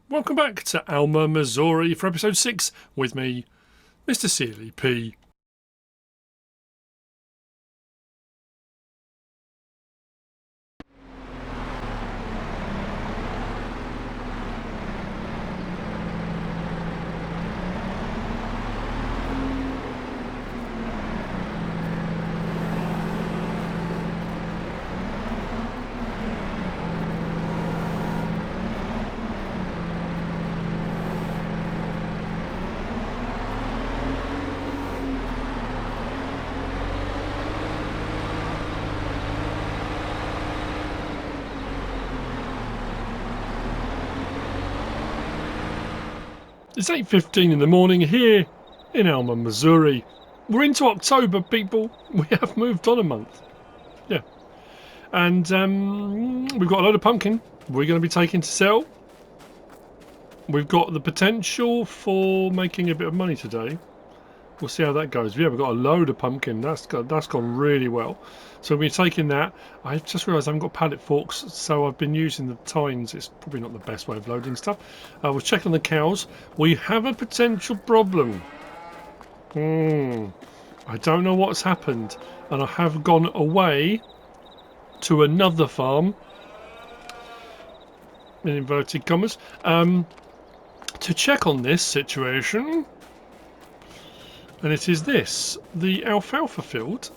Welcome back to Alma, Missouri for episode 6 with me, Mr. Sealy P. It's 8:15 in the morning here in Alma, Missouri. We're into October, people. We have moved on a month. Yeah. And we've got a load of pumpkin we're going to be taking to sell. We've got the potential for making a bit of money today. We'll see how that goes. Yeah, we've got a load of pumpkin. That's gone really well. So we're taking that. I just realised I haven't got pallet forks, so I've been using the tines. It's probably not the best way of loading stuff. I was checking the cows. We have a potential problem. I don't know what's happened, and I have gone away to another farm, in inverted commas, to check on this situation. And it is this, the alfalfa field.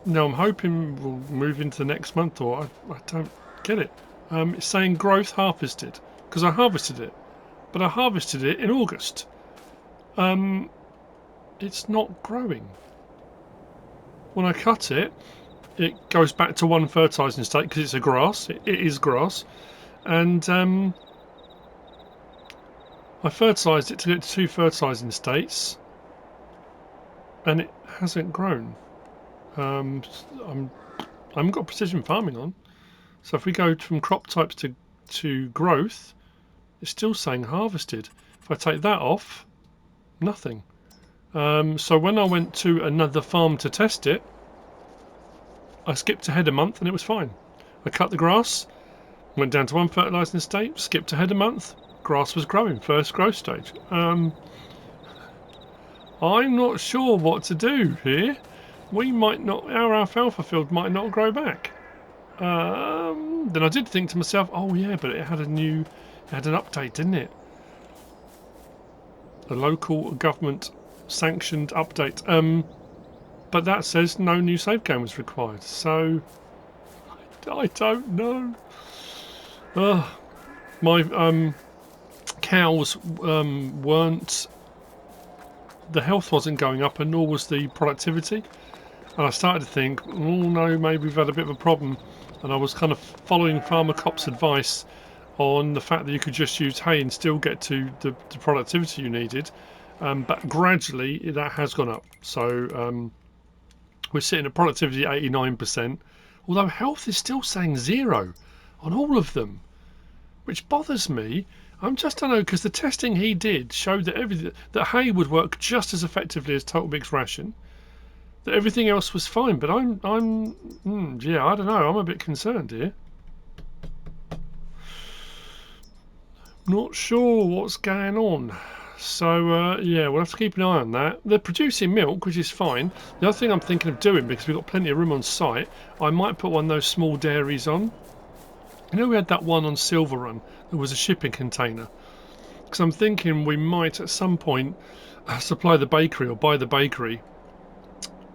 Now I'm hoping we'll move into the next month, or I don't get it. It's saying growth harvested, because I harvested it, but I harvested it in August. It's not growing. When I cut it, it goes back to one fertilising state because it's a grass. It is grass, and I fertilised it to get to two fertilising states, and it hasn't grown. I haven't got precision farming on, so if we go from crop types to growth, it's still saying harvested. If I take that off, nothing. So when I went to another farm to test it, I skipped ahead a month and it was fine. I cut the grass, went down to one fertilising state, skipped ahead a month, grass was growing, first growth stage. I'm not sure what to do here. Our alfalfa field might not grow back. Then I did think to myself, oh yeah, but it had an update, didn't it? A local government sanctioned update. But that says no new save game was required. So I don't know. My cows weren't. The health wasn't going up, and nor was the productivity. And I started to think, oh no, maybe we've had a bit of a problem. And I was kind of following Farmer Cop's advice on the fact that you could just use hay and still get to the productivity you needed. But gradually that has gone up. So we're sitting at productivity at 89%, although health is still saying 0 on all of them, which bothers me. I'm just don't know, because the testing he did showed that hay would work just as effectively as Total Mix Ration, that everything else was fine. But yeah, I don't know. I'm a bit concerned here. Not sure what's going on. So yeah, we'll have to keep an eye on that. They're producing milk, which is fine. The other thing I'm thinking of doing, because we've got plenty of room on site, I might put one of those small dairies on. You know, we had that one on Silver Run. There was a shipping container. Because I'm thinking we might at some point supply the bakery or buy the bakery.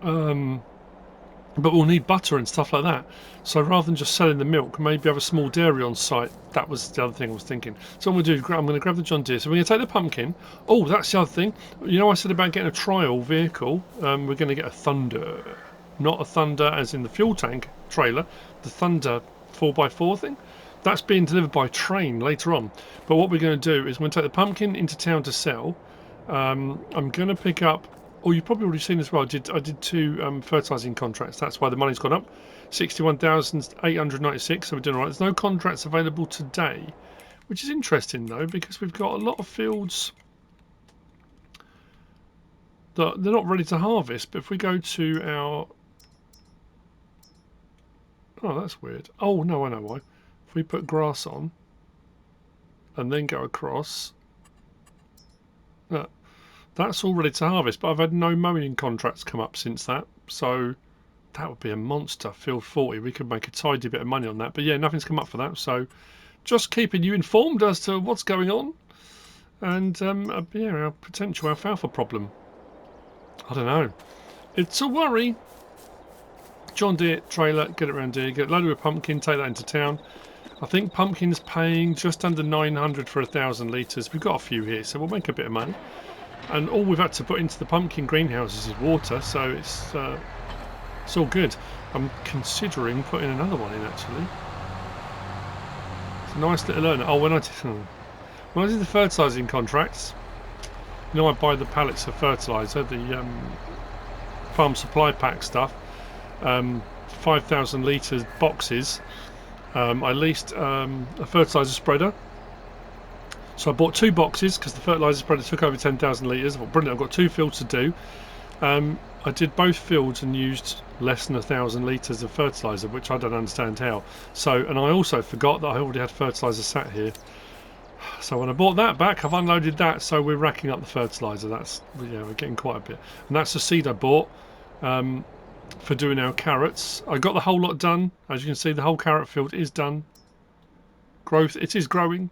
But we'll need butter and stuff like that. So rather than just selling the milk, maybe have a small dairy on site. That was the other thing I was thinking. So what I'm going to do, I'm going to grab the John Deere. So we're going to take the pumpkin. Oh, that's the other thing. You know, I said about getting a trial vehicle. We're going to get a Thunder. Not a Thunder as in the fuel tank trailer. The Thunder 4x4 thing. That's being delivered by train later on. But what we're going to do is we're going to take the pumpkin into town to sell. I'm going to pick up. Oh, you've probably already seen as well. I did two fertilising contracts. That's why the money's gone up. 61,896. So we're doing all right. There's no contracts available today, which is interesting though, because we've got a lot of fields that they're not ready to harvest. But if we go to our, oh, that's weird. Oh no, I know why. If we put grass on, and then go across. That's all ready to harvest, but I've had no mowing contracts come up since that, so that would be a monster. Field 40, we could make a tidy bit of money on that, but yeah, nothing's come up for that, so just keeping you informed as to what's going on, and yeah, our potential alfalfa problem. I don't know. It's a worry. John Deere trailer, get it around here, get loaded with pumpkin, take that into town. I think pumpkin's paying just under 900 for 1,000 litres. We've got a few here, so we'll make a bit of money. And all we've had to put into the pumpkin greenhouses is water, so it's all good. I'm considering putting another one in, actually. It's a nice little earner. Oh, when I did the fertilising contracts, you know, I buy the pallets of fertiliser, the farm supply pack stuff, 5,000 litres boxes. I leased a fertiliser spreader. So I bought 2 boxes because the fertiliser spreader took over 10,000 litres. I thought, brilliant, I've got 2 fields to do. I did both fields and used less than 1,000 litres of fertiliser, which I don't understand how. So, and I also forgot that I already had fertiliser sat here. So when I bought that back, I've unloaded that, so we're racking up the fertiliser. That's, yeah, we're getting quite a bit. And that's the seed I bought for doing our carrots. I got the whole lot done. As you can see, the whole carrot field is done. Growth, it is growing.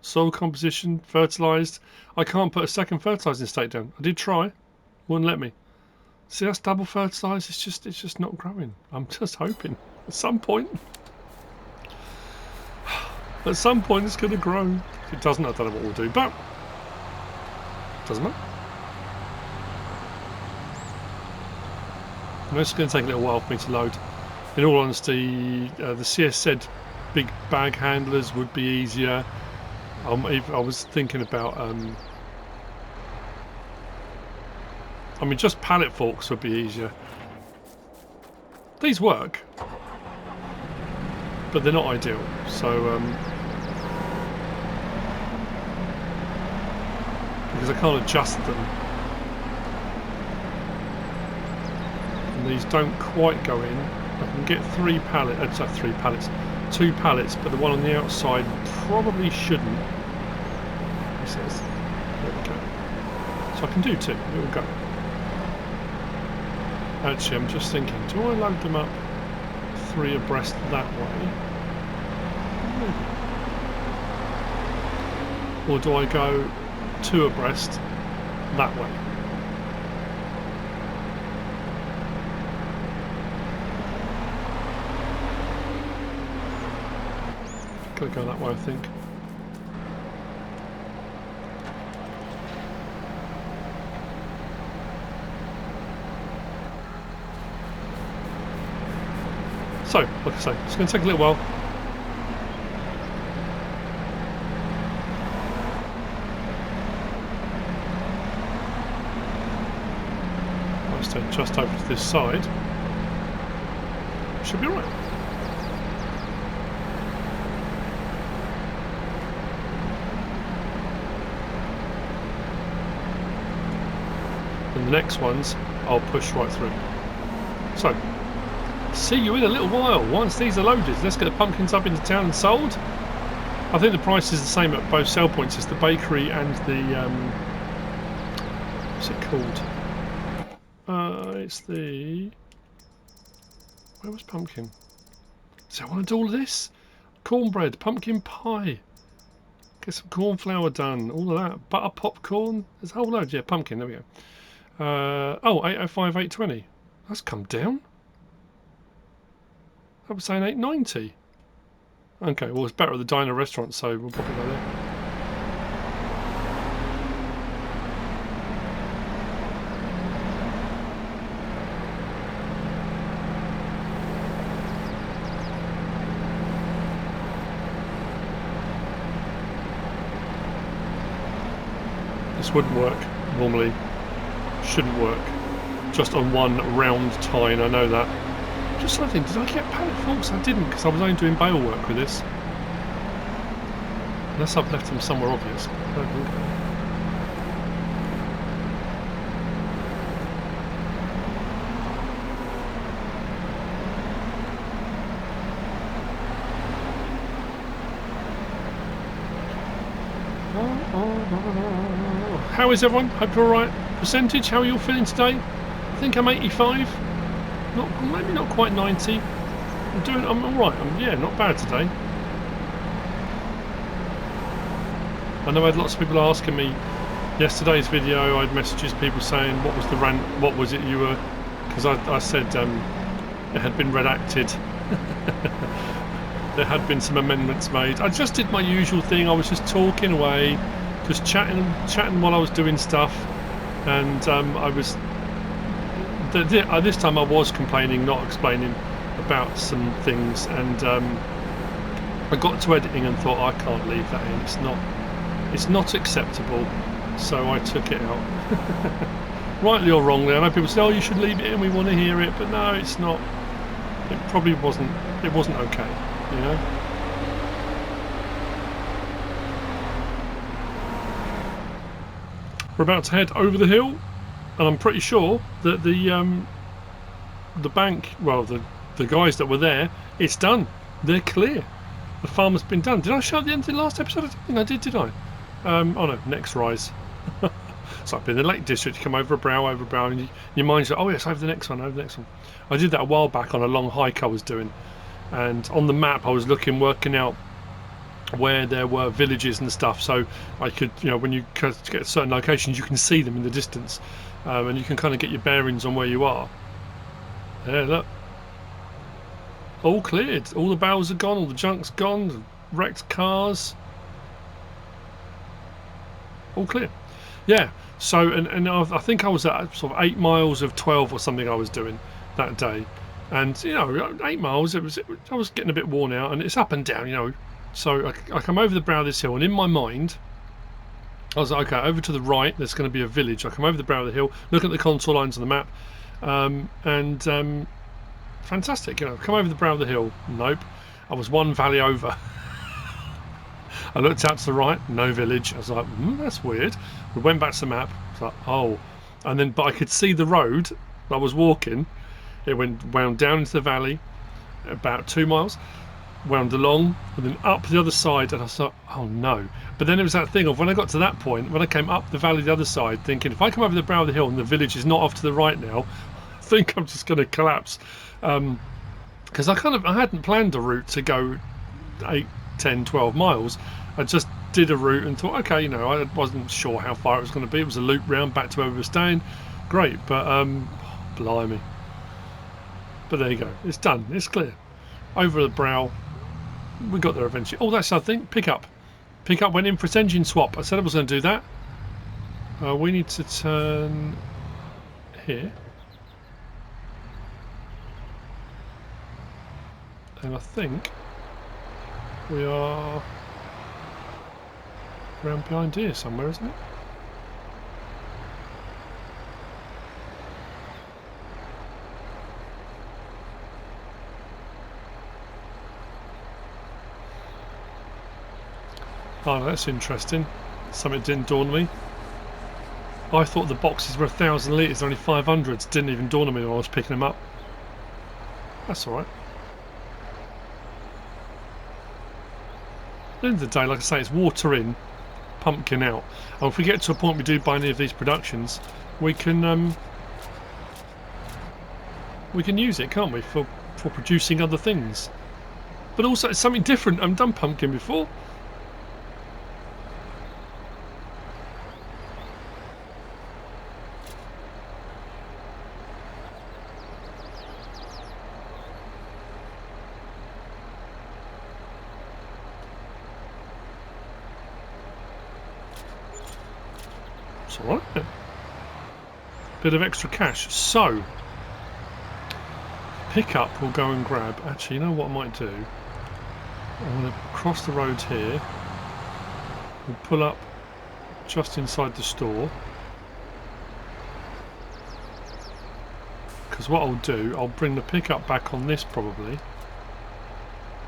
Soil composition, fertilised. I can't put a second fertilising state down. I did try, wouldn't let me. See, that's double fertilised. It's just not growing. I'm just hoping at some point. At some point, it's going to grow. If it doesn't, I don't know what we'll do. But doesn't matter. I know it's going to take a little while for me to load. In all honesty, the CSZ big bag handlers would be easier. I was thinking about, I mean, just pallet forks would be easier. These work, but they're not ideal. So, because I can't adjust them, and these don't quite go in. I can get 2 pallets, but the one on the outside probably shouldn't. He says, there we go. So I can do 2. It will go. Actually, I'm just thinking, do I load them up 3 abreast that way? Maybe. Or do I go 2 abreast that way? Gotta go that way, I think. So, like I say, it's going to take a little while. I'll stay just over to this side. Should be alright. And the next ones, I'll push right through. So, see you in a little while. Once these are loaded, let's get the pumpkins up into town and sold. I think the price is the same at both sell points. It's the bakery and the what's it called? It's the, where was pumpkin? So I want to do all of this. Cornbread, pumpkin pie. Get some corn flour done. All of that. Butter popcorn. There's a whole load. Yeah, pumpkin. There we go. Oh, 805, 820. That's come down. I was saying 890. Okay, well it's better at the diner restaurant, so we'll probably go there. This wouldn't work normally. Shouldn't work. Just on one round tine, I know that. Just something, did I get pallet forks? I didn't, because I was only doing bale work with this. Unless I've left them somewhere obvious. I don't think so. How is everyone? Hope you're alright. Percentage, how are you all feeling today? I think I'm 85. Maybe not quite 90. I'm alright. Yeah, not bad today. I know I had lots of people asking me yesterday's video. I had messages, people saying what was the rant, what was it you were, because I said it had been redacted. There had been some amendments made. I just did my usual thing. I was just talking away, just chatting while I was doing stuff, and I was this time I was complaining, not explaining about some things, and I got to editing and thought I can't leave that in. It's not acceptable, so I took it out. Rightly or wrongly, I know people say, "Oh, you should leave it in. We want to hear it," but no, it's not. It probably wasn't. It wasn't okay, you know. We're about to head over the hill, and I'm pretty sure that the bank, well, the guys that were there, it's done. They're clear. The farm has been done. Did I show at the end of the last episode? I don't think I did I? Oh no, next rise. So I've been in the Lake District, you come over a brow, and your mind's like, oh yes, over the next one. I did that a while back on a long hike I was doing, and on the map I was working out where there were villages and stuff, so I could, when you get to certain locations, you can see them in the distance, and you can kind of get your bearings on where you are. There, look. All cleared. All the barrels are gone, all the junk's gone, the wrecked cars. All clear. Yeah, so and I think I was at sort of 8 miles of 12 or something I was doing that day, and 8 miles I was getting a bit worn out, and it's up and down, so I come over the brow of this hill, and in my mind I was like, okay, over to the right there's going to be a village. I come over the brow of the hill, look at the contour lines on the map, and fantastic, come over the brow of the hill. Nope, I was one valley over. I looked out to the right, no village. I was like, that's weird. We went back to the map. I was like, oh, and then but I could see the road I was walking. It wound down into the valley, about 2 miles, wound along, and then up the other side. And I thought, oh no! But then it was that thing of when I got to that point, when I came up the valley the other side, thinking if I come over the brow of the hill and the village is not off to the right now, I think I'm just going to collapse. Because I hadn't planned a route to go 8, 10, 12 miles. I just did a route and thought, okay, I wasn't sure how far it was going to be. It was a loop round back to where we were staying. Great, but blimey. But there you go. It's done. It's clear. Over the brow. We got there eventually. Oh, that's something. Pickup. Pickup went in for its engine swap. I said I was going to do that. We need to turn here. And I think we are around behind here somewhere, isn't it? Oh, that's interesting. Something didn't dawn on me. I thought the boxes were 1,000 litres, only 500s. Didn't even dawn on me while I was picking them up. That's alright. At the end of the day, like I say, it's water in, pumpkin out. And if we get to a point we do buy any of these productions, we can use it, can't we, for producing other things. But also it's something different. I haven't done pumpkin before. It's alright. Bit of extra cash. So pickup will go and grab. Actually, you know what I might do? I'm going to cross the road here. We'll pull up just inside the store. Because what I'll do, I'll bring the pickup back on this probably.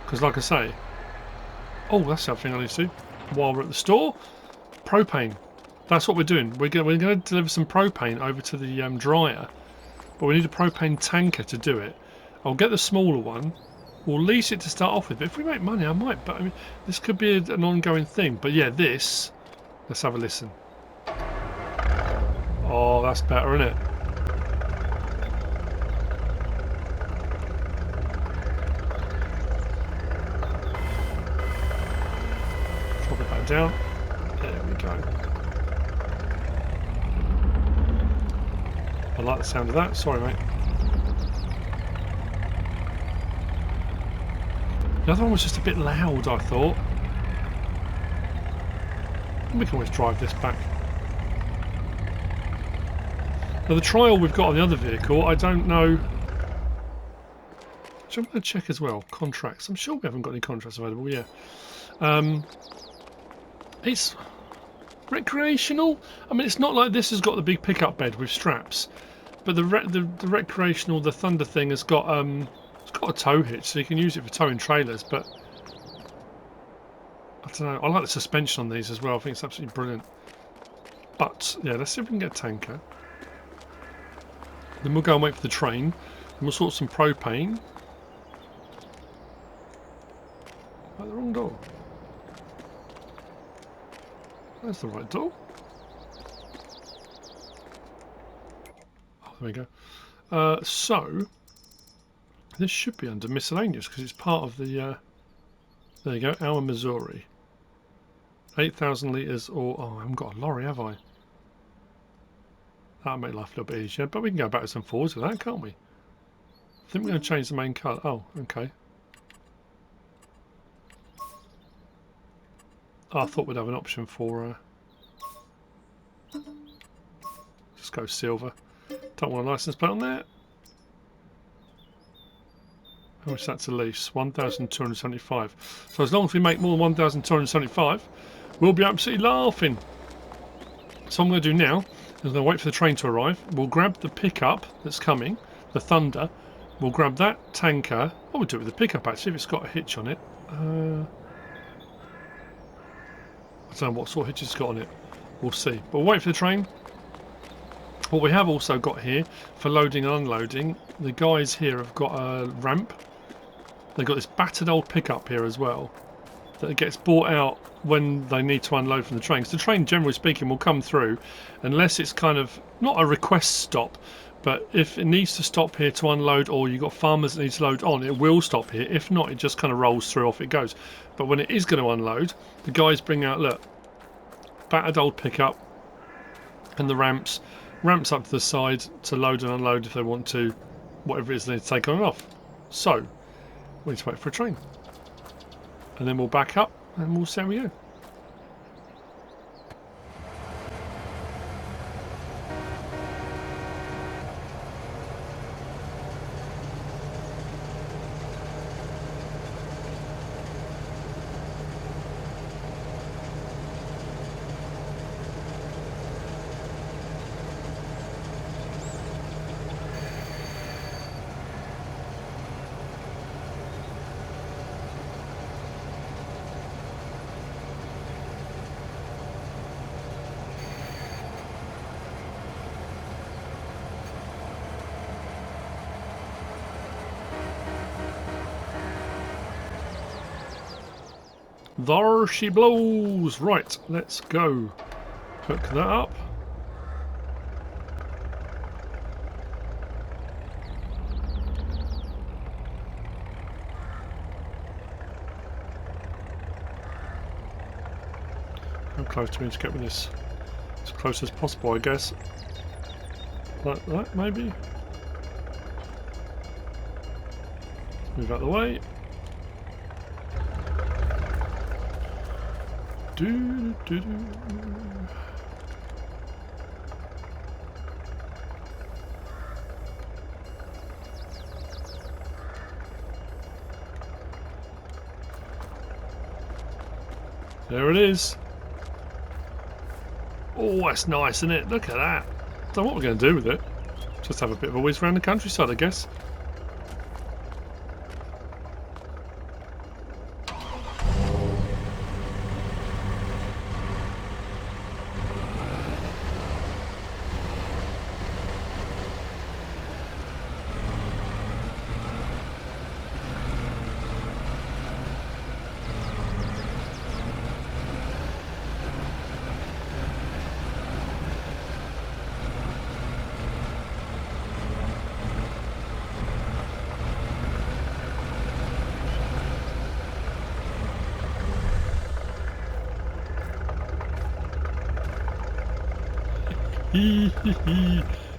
Because like I say, oh, that's something I need to do while we're at the store. Propane. That's what we're doing. We're going to deliver some propane over to the dryer, but we need a propane tanker to do it. I'll get the smaller one. We'll lease it to start off with. But if we make money, I might. But I mean, this could be an ongoing thing. But yeah, this Let's have a listen. Oh, that's better, isn't it? Drop it back down. There we go. I like the sound of that. Sorry, mate. The other one was just a bit loud, I thought. We can always drive this back. Now the trial we've got on the other vehicle, I don't know. So I'm going to check as well. Contracts. I'm sure we haven't got any contracts available. Yeah. It's recreational. I mean, it's not like this has got the big pickup bed with straps, but the recreational, the Thunder thing has got it's got a tow hitch, so you can use it for towing trailers. But I don't know. I like the suspension on these as well. I think it's absolutely brilliant. But yeah, let's see if we can get a tanker. Then we'll go and wait for the train, and we'll sort some propane. Oh, the wrong door. That's the right door. Oh, there we go. So this should be under miscellaneous because it's part of the. There you go, our Missouri. 8,000 litres, or oh, I haven't got a lorry, have I? That'll make life a little bit easier, but we can go backwards and forwards with that, can't we? I think we're going to change the main colour. Oh, okay. Oh, I thought we'd have an option for. Just go silver. Don't want a license plate on there. How much is that to lease? 1,275. So as long as we make more than 1,275, we'll be absolutely laughing. So what I'm going to do now is I'm going to wait for the train to arrive. We'll grab the pickup that's coming, the Thunder. We'll grab that tanker. Oh, we'll do it with the pickup actually if it's got a hitch on it. I don't know what sort of hitch it's got on it. We'll see. But we'll wait for the train. What we have also got here for loading and unloading, the guys here have got a ramp. They've got this battered old pickup here as well that gets bought out when they need to unload from the train. Because the train, generally speaking, will come through unless it's kind of not a request stop, but if it needs to stop here to unload or you've got farmers that need to load on, it will stop here. If not, it just kind of rolls through, off it goes. But when it is going to unload, the guys bring out, look, battered old pickup and the ramps up to the side to load and unload if they want to, whatever it is they need to take on and off. So we need to wait for a train, and then we'll back up and we'll see how we go. There she blows! Right, let's go. Hook that up. How close do we need to get with this? As close as possible, I guess. Like that, maybe? Move out of the way. There it is. Oh, that's nice, isn't it? Look at that. Don't know what we're going to do with it. Just have a bit of a whiz around the countryside, I guess.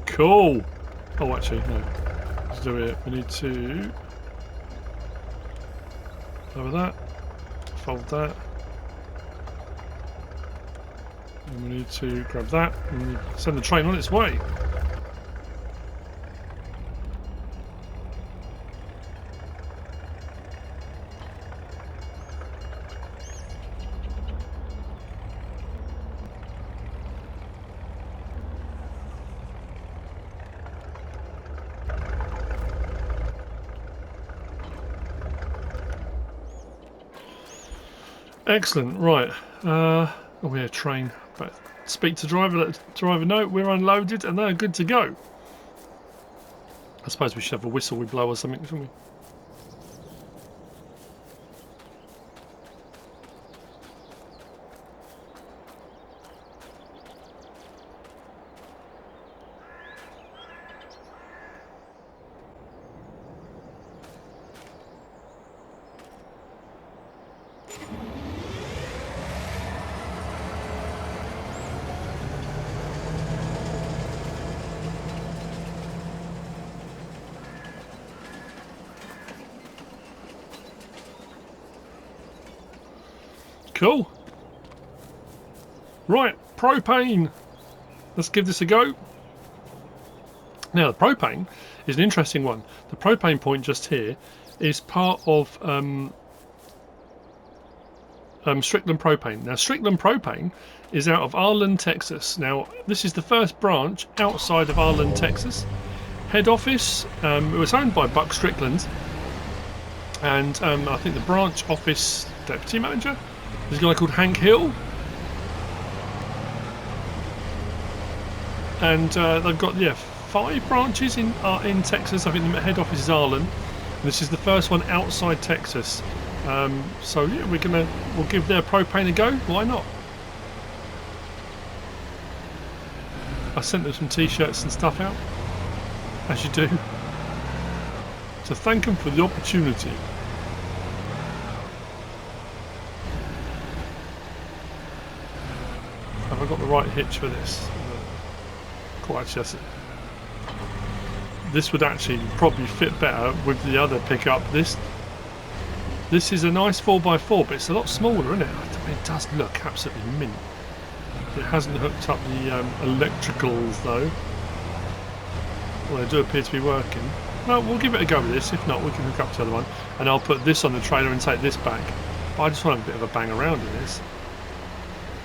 Cool. Oh, actually, no. Let's do it. We need to over that. Fold that. And we need to grab that and send the train on its way. Excellent. Right. Oh, yeah, train. But speak to driver. Let driver know we're unloaded and they're good to go. I suppose we should have a whistle we blow or something, shouldn't we? Cool. Right, propane. Let's give this a go. Now, the propane is an interesting one. The propane point just here is part of Strickland Propane. Now, Strickland Propane is out of Arlen, Texas. Now, this is the first branch outside of Arlen, Texas. Head office, it was owned by Buck Strickland. And I think the branch office deputy manager is a guy called Hank Hill. And they've got, 5 branches in Texas. I think the head office is Arlen. And this is the first one outside Texas. So yeah, we'll give their propane a go. Why not? I sent them some t-shirts and stuff out, as you do, to thank them for the opportunity. Have I got the right hitch for this? Quite actually, this would actually probably fit better with the other pickup. This is a nice 4x4, but it's a lot smaller, isn't it? I mean, it does look absolutely mint. It hasn't hooked up the electricals though. Well, they do appear to be working. Well, we'll give it a go with this. If not, we can hook up to the other one, and I'll put this on the trailer and take this back. But I just want a bit of a bang around in this.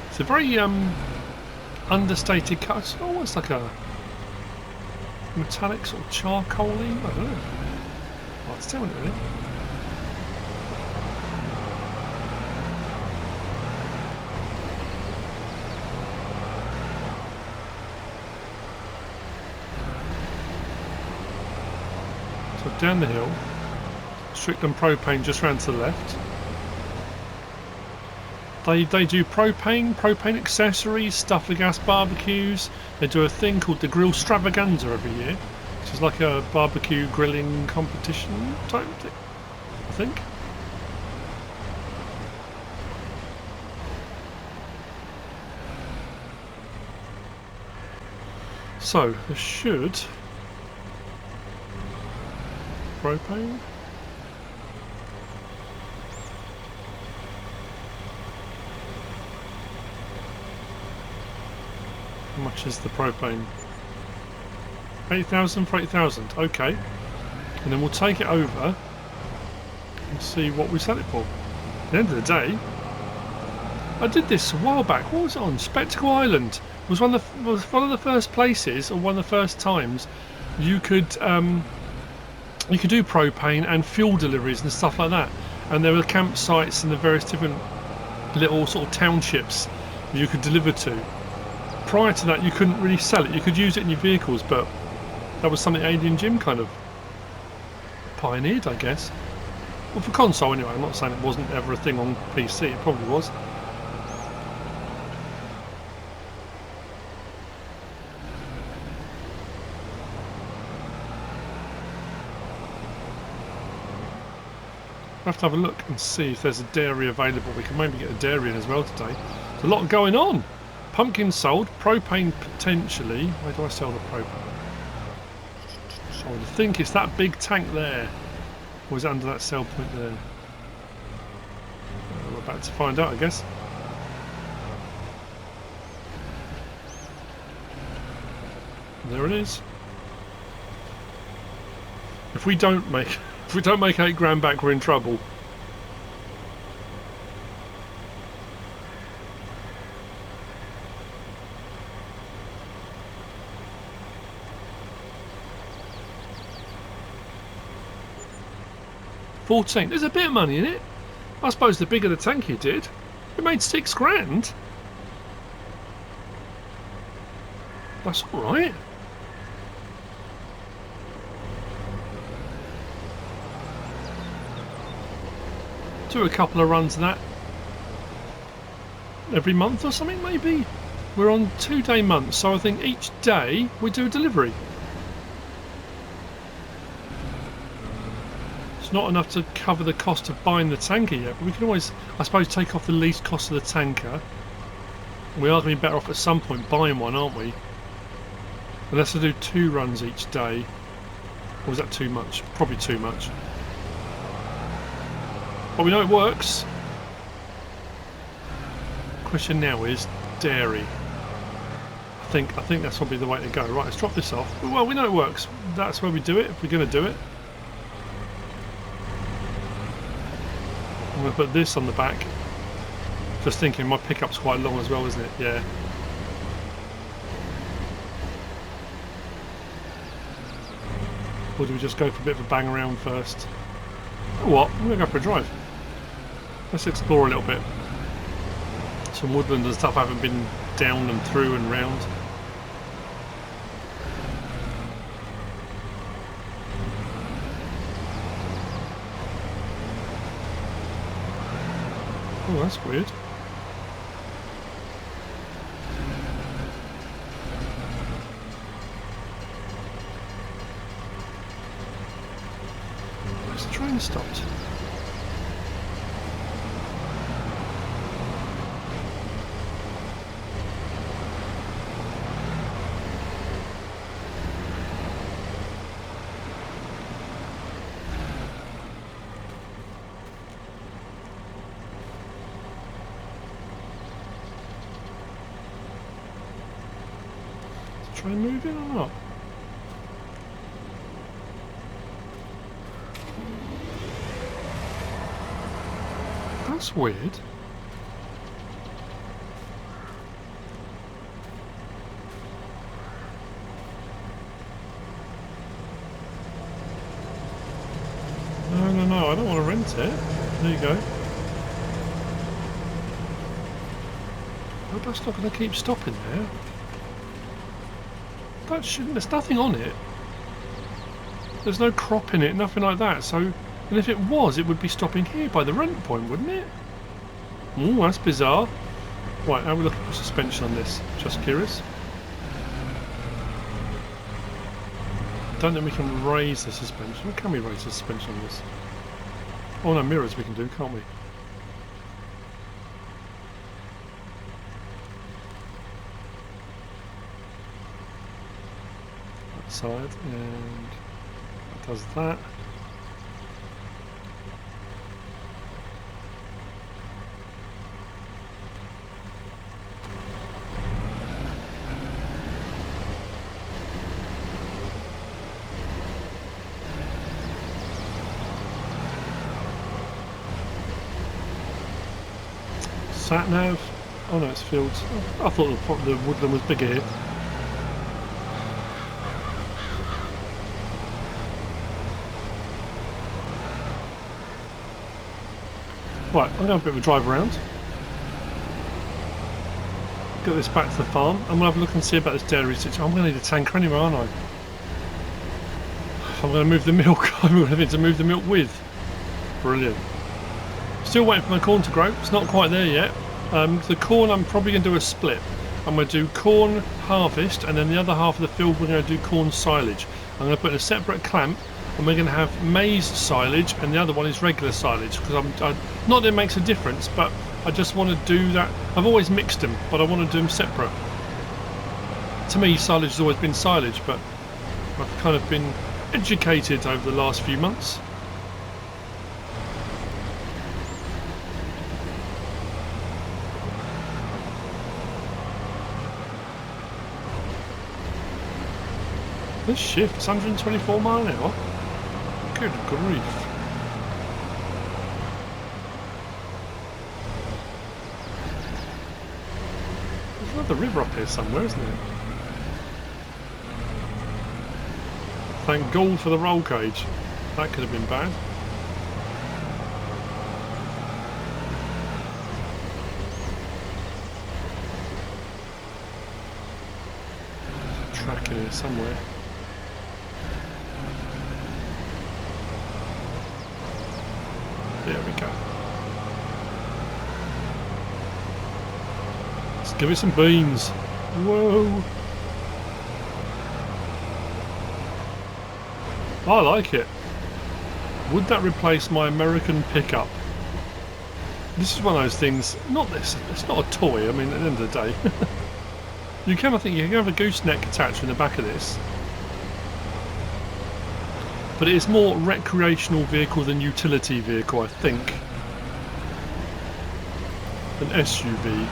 It's a very understated cut. It's almost like a metallic sort of charcoaly. I don't know. Oh, it's telling really. So down the hill, Strickland Propane just round to the left. They do propane accessories, stuff for gas barbecues. They do a thing called the Grill Stravaganza every year, which is like a barbecue grilling competition type thing, I think. So there should propane. How much is the propane? 8,000 for 8,000. Okay, and then we'll take it over and see what we sell it for. At the end of the day, I did this a while back. What was it on? Spectacle Island was one of the first places, or one of the first times you could do propane and fuel deliveries and stuff like that. And there were campsites in the various different little sort of townships you could deliver to. Prior to that, you couldn't really sell it. You could use it in your vehicles, but that was something Alien Jim kind of pioneered, I guess. Well, for console anyway. I'm not saying it wasn't ever a thing on PC. It probably was. I'll have to have a look and see if there's a dairy available. We can maybe get a dairy in as well today. There's a lot going on. Pumpkin sold. Propane potentially. Where do I sell the propane? So I think it's that big tank there. Or is it under that sell point there? We're about to find out, I guess. There it is. If we don't make £8 back, we're in trouble. $14. There's a bit of money in it. I suppose the bigger the tank you did, it made £6 grand. That's all right. Do a couple of runs of that every month or something, maybe. We're on 2-day months, so I think each day we do a delivery. It's not enough to cover the cost of buying the tanker yet, but we can always, I suppose, take off the least cost of the tanker. We are going to be better off at some point buying one, aren't we? Unless I do 2 runs each day. Or is that too much? Probably too much. But we know it works. Question now is dairy. I think that's probably the way to go. Right, let's drop this off. Well, we know it works. That's where we do it if we're going to do it. I'm going to put this on the back. Just thinking my pickup's quite long as well, isn't it? Yeah. Or do we just go for a bit of a bang around first? You know what? I'm going to go for a drive. Let's explore a little bit. Some woodland and stuff I haven't been down and through and round. Oh, that's weird. Where's the train stopped? Train moving or not? That's weird. No, I don't want to rent it. There you go. Oh, that's not going to keep stopping there. That shouldn't. There's nothing on it. There's no crop in it, nothing like that. So, and if it was, it would be stopping here by the rent point, wouldn't it? Oh, that's bizarre. Right, how are we looking for suspension on this? Just curious. Don't think we can raise the suspension. Or can we raise the suspension on this? Oh no, mirrors we can do, can't we? Side, and that does that. Sat nav. Oh no, it's fields. Oh, I thought the woodland was bigger here. Right, I'm going to have a bit of a drive around. Get this back to the farm. I'm going to have a look and see about this dairy situation. I'm going to need a tanker anyway, aren't I? I'm going to move the milk. I'm going to need to move the milk with. Brilliant. Still waiting for my corn to grow. It's not quite there yet. The corn, I'm probably going to do a split. I'm going to do corn harvest, and then the other half of the field we're going to do corn silage. I'm going to put in a separate clamp, and we're going to have maize silage, and the other one is regular silage, because not that it makes a difference, but I just want to do that. I've always mixed them, but I want to do them separate. To me, silage has always been silage, but I've kind of been educated over the last few months. This shift's 124 mile an hour. Good grief. There's another river up here somewhere, isn't there? Thank God for the roll cage. That could have been bad. There's a track in here somewhere. There we go. Let's give it some beans. Whoa. I like it. Would that replace my American pickup? This is one of those things, not this, it's not a toy, I mean at the end of the day. I think you can have a gooseneck attached in the back of this. But it is more recreational vehicle than utility vehicle, I think. An SUV.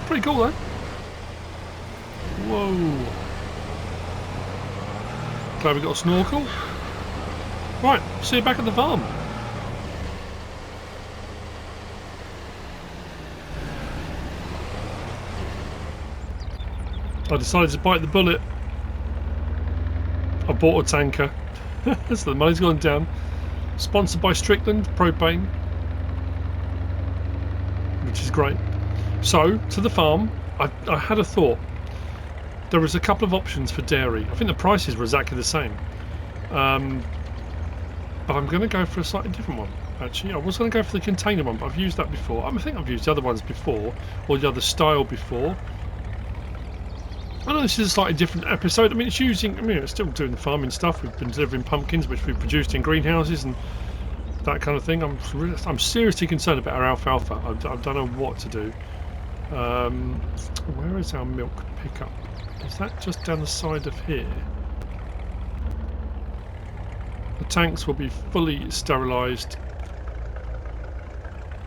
Pretty cool though. Whoa. Glad we got a snorkel. Right, see you back at the farm. I decided to bite the bullet. I bought a tanker. So the money's gone down. Sponsored by Strickland Propane, which is great. So, to the farm, I had a thought. There was a couple of options for dairy. I think the prices were exactly the same. But I'm going to go for a slightly different one, actually. I was going to go for the container one, but I've used that before. I think I've used the other ones before, or the other style before. I know this is a slightly different episode. I mean, it's still doing the farming stuff. We've been delivering pumpkins, which we've produced in greenhouses and that kind of thing. I'm seriously concerned about our alfalfa. I don't know what to do. Where is our milk pickup? Is that just down the side of here? The tanks will be fully sterilised.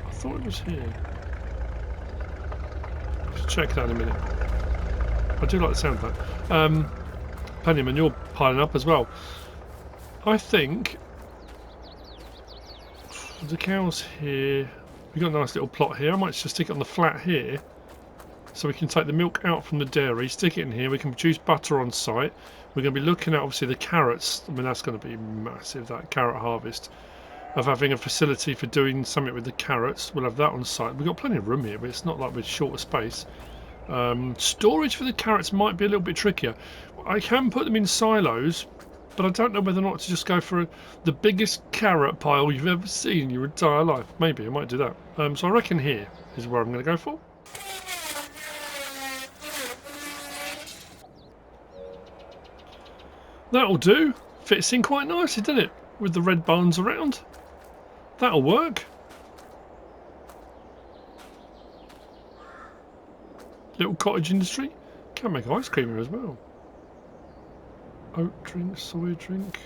I thought it was here. Let's check that in a minute. I do like the sound of that. Plenty of manure piling up as well. I think the cows here. We've got a nice little plot here. I might just stick it on the flat here, so we can take the milk out from the dairy, stick it in here. We can produce butter on site. We're going to be looking at obviously the carrots. I mean, that's going to be massive, that carrot harvest. Of having a facility for doing something with the carrots. We'll have that on site. We've got plenty of room here, but it's not like we're short of space. Storage for the carrots might be a little bit trickier. I can put them in silos, but I don't know whether or not to just go for the biggest carrot pile you've ever seen in your entire life. Maybe I might do that. So I reckon here is where I'm going to go for. That'll do. Fits in quite nicely, doesn't it? With the red barns around. That'll work. Little cottage industry. Can make ice cream here as well. Oat drink, soy drink.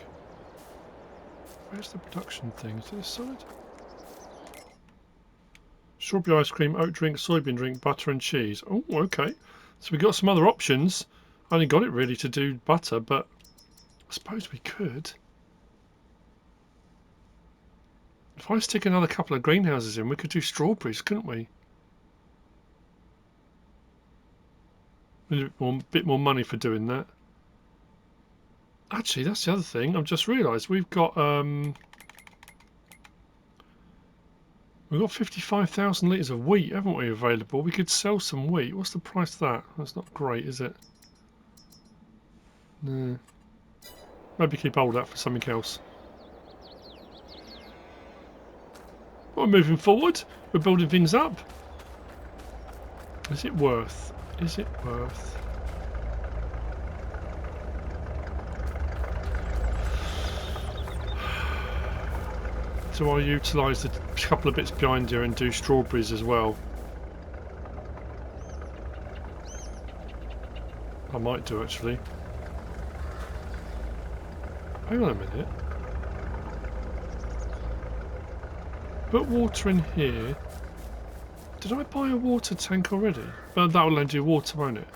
Where's the production thing? Is it this side? Strawberry ice cream, oat drink, soybean drink, butter and cheese. Oh, okay. So we've got some other options. I only got it really to do butter, but I suppose we could. If I stick another couple of greenhouses in, we could do strawberries, couldn't we? A bit more money for doing that. Actually, that's the other thing. I've just realised we've got 55,000 litres of wheat, haven't we, available? We could sell some wheat. What's the price of that? That's not great, is it? No. Maybe keep hold of that for something else. We're moving forward. We're building things up. Is it worth? Is it worth? do I utilise the couple of bits behind here and do strawberries as well? I might do actually. Hang on a minute. Put water in here. Did I buy a water tank already? Well, that will lend you water, won't it?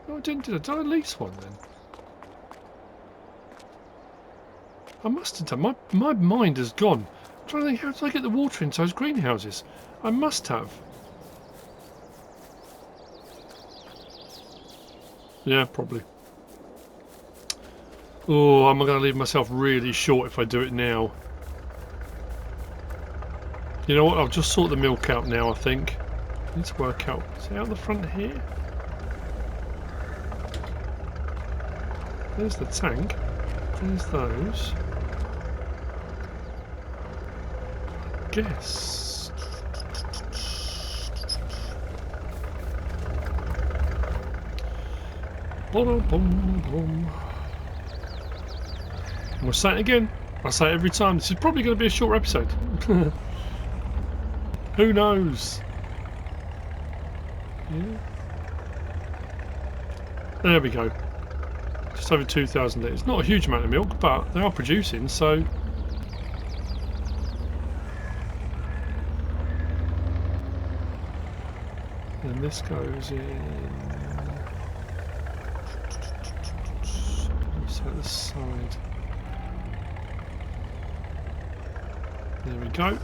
No, I didn't. Did I lease one then? I must have done. My mind has gone. I'm trying to think, how did I get the water into those greenhouses? I must have. Yeah, probably. Oh, I'm going to leave myself really short if I do it now. You know what? I'll just sort the milk out now, I think. I need to work out. Is it out the front here? There's the tank. There's those. I guess. Boom, boom, boom. We'll say it again. I say it every time. This is probably going to be a short episode. Who knows? Yeah. There we go. Just over 2,000 litres. Not a huge amount of milk, but they are producing, so... And this goes in... Set this side. There we go.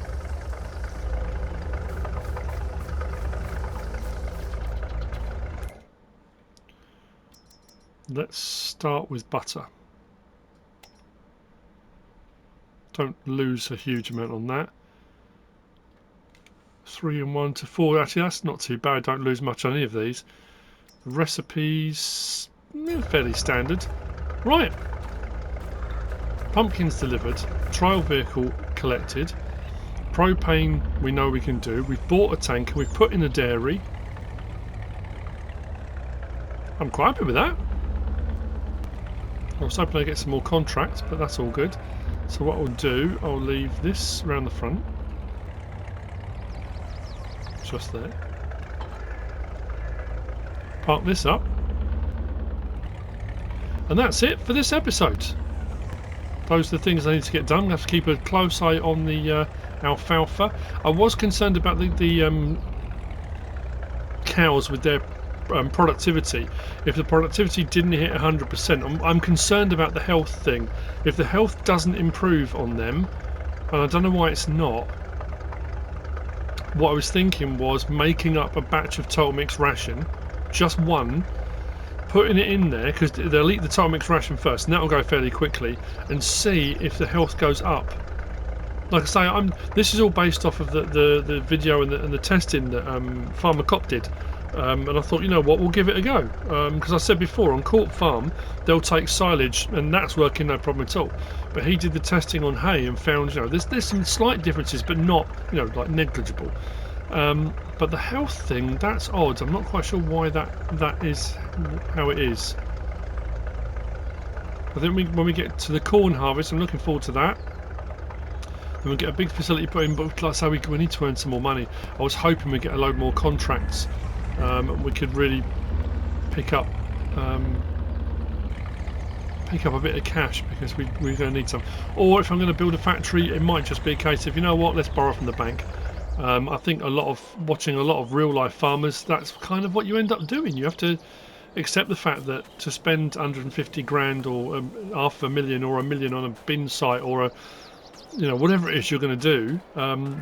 Let's start with butter. Don't lose a huge amount on that. 3 and 1 to 4. Actually, that's not too bad. Don't lose much on any of these. The recipes, fairly standard. Right. Pumpkins delivered. Trial vehicle collected. Propane we know we can do. We've bought a tank and we've put in a dairy. I'm quite happy with that. I was hoping I'd get some more contracts, but that's all good. So what I'll do, I'll leave this around the front. Just there. Park this up. And that's it for this episode. Those are the things I need to get done. I have to keep a close eye on the alfalfa. I was concerned about the cows with their productivity. If the productivity didn't hit 100%, I'm concerned about the health thing. If the health doesn't improve on them, and I don't know why it's not, what I was thinking was making up a batch of Total Mix ration, just one, putting it in there, because they'll eat the Total Mix ration first, and that'll go fairly quickly, and see if the health goes up. Like I say, this is all based off of the video and the testing that Farmer Cop did. And I thought, you know what, we'll give it a go. Because I said before, on Corp Farm, they'll take silage, and that's working no problem at all. But he did the testing on hay and found, you know, there's some slight differences, but not, you know, like negligible. But the health thing, that's odd. I'm not quite sure why that is how it is. I think when we get to the corn harvest, I'm looking forward to that. Then we'll get a big facility put in, but like I say, we need to earn some more money. I was hoping we'd get a load more contracts. We could really pick up a bit of cash, because we're going to need some. Or if I'm going to build a factory, it might just be a case of, you know what, let's borrow from the bank. I think watching a lot of real life farmers, that's kind of what you end up doing. You have to accept the fact that to spend 150 grand or $500,000 or $1 million on a bin site or a, you know, whatever it is you're going to do,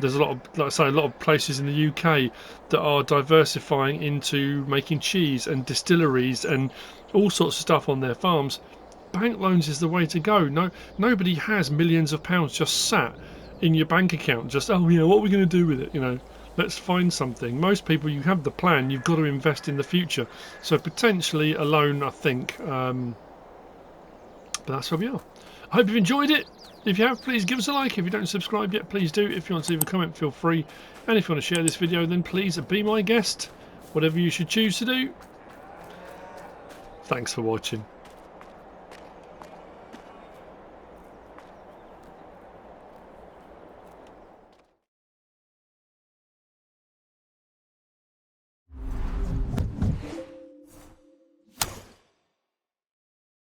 there's a lot of, like I say, a lot of places in the UK that are diversifying into making cheese and distilleries and all sorts of stuff on their farms. Bank loans is the way to go. Nobody has millions of pounds just sat in your bank account. Just, oh, you know, what are we going to do with it? You know, let's find something. Most people, you have the plan, you've got to invest in the future. So potentially a loan, I think. But that's where we are. I hope you've enjoyed it. If you have, please give us a like. If you don't subscribe yet, please do. If you want to leave a comment, feel free. And if you want to share this video, then please be my guest. Whatever you should choose to do. Thanks for watching.